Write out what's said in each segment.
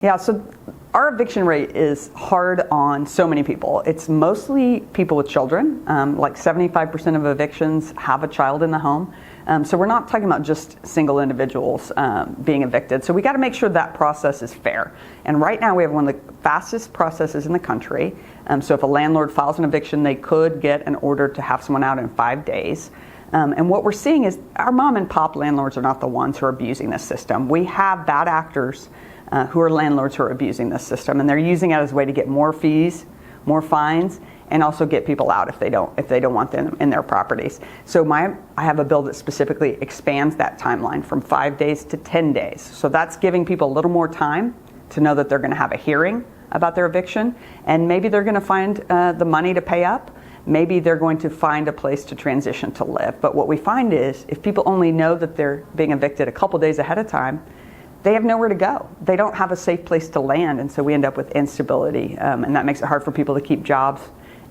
Yeah, so our eviction rate is hard on so many people. It's mostly people with children. Like 75% of evictions have a child in the home. So we're not talking about just single individuals being evicted. So we got to make sure that process is fair. And right now we have one of the fastest processes in the country. So if a landlord files an eviction, they could get an order to have someone out in 5 days. And what we're seeing is our mom and pop landlords are not the ones who are abusing this system. We have bad actors who are landlords who are abusing this system, and they're using it as a way to get more fees, more fines, and also get people out if they don't want them in their properties. So I have a bill that specifically expands that timeline from 5 days to 10 days. So that's giving people a little more time to know that they're going to have a hearing about their eviction, and maybe they're going to find the money to pay up. Maybe they're going to find a place to transition to live. But what we find is if people only know that they're being evicted a couple days ahead of time, they have nowhere to go. They don't have a safe place to land, and so we end up with instability, and that makes it hard for people to keep jobs,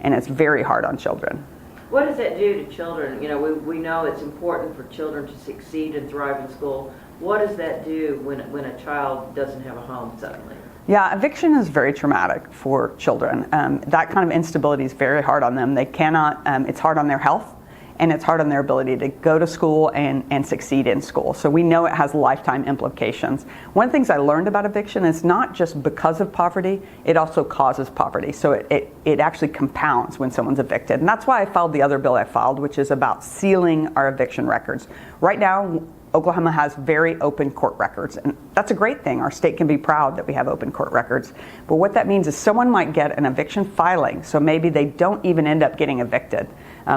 and it's very hard on children. What does that do to children? You know, we know it's important for children to succeed and thrive in school. What does that do when a child doesn't have a home suddenly? Yeah, eviction is very traumatic for children. That kind of instability is very hard on them. They cannot, it's hard on their health, and it's hard on their ability to go to school and succeed in school. So we know it has lifetime implications. One of the things I learned about eviction is not just because of poverty, it also causes poverty. So it actually compounds when someone's evicted. And that's why I filed the other bill I filed, which is about sealing our eviction records. Right now, Oklahoma has very open court records, and that's a great thing. Our state can be proud that we have open court records. But what that means is someone might get an eviction filing, so maybe they don't even end up getting evicted.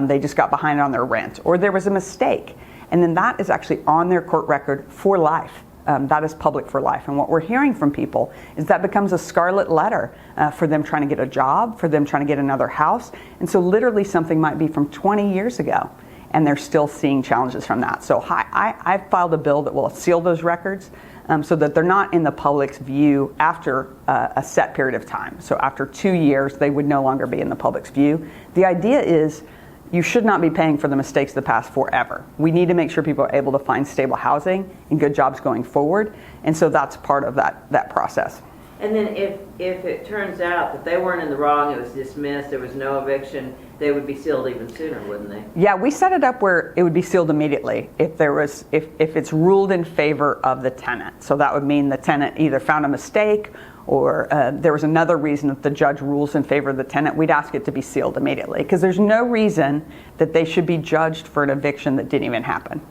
They just got behind on their rent, or there was a mistake, and then that is actually on their court record for life. That is public for life. And what we're hearing from people is that becomes a scarlet letter for them trying to get a job, for them trying to get another house. And so literally something might be from 20 years ago, and they're still seeing challenges from that. So I've filed a bill that will seal those records so that they're not in the public's view after a set period of time. So after 2 years, they would no longer be in the public's view. The idea is you should not be paying for the mistakes of the past forever. We need to make sure people are able to find stable housing and good jobs going forward. And so that's part of that process. And then if it turns out that they weren't in the wrong, it was dismissed, there was no eviction, they would be sealed even sooner, wouldn't they? Yeah, we set it up where it would be sealed immediately if it's ruled in favor of the tenant. So that would mean the tenant either found a mistake or there was another reason that the judge rules in favor of the tenant. We'd ask it to be sealed immediately because there's no reason that they should be judged for an eviction that didn't even happen.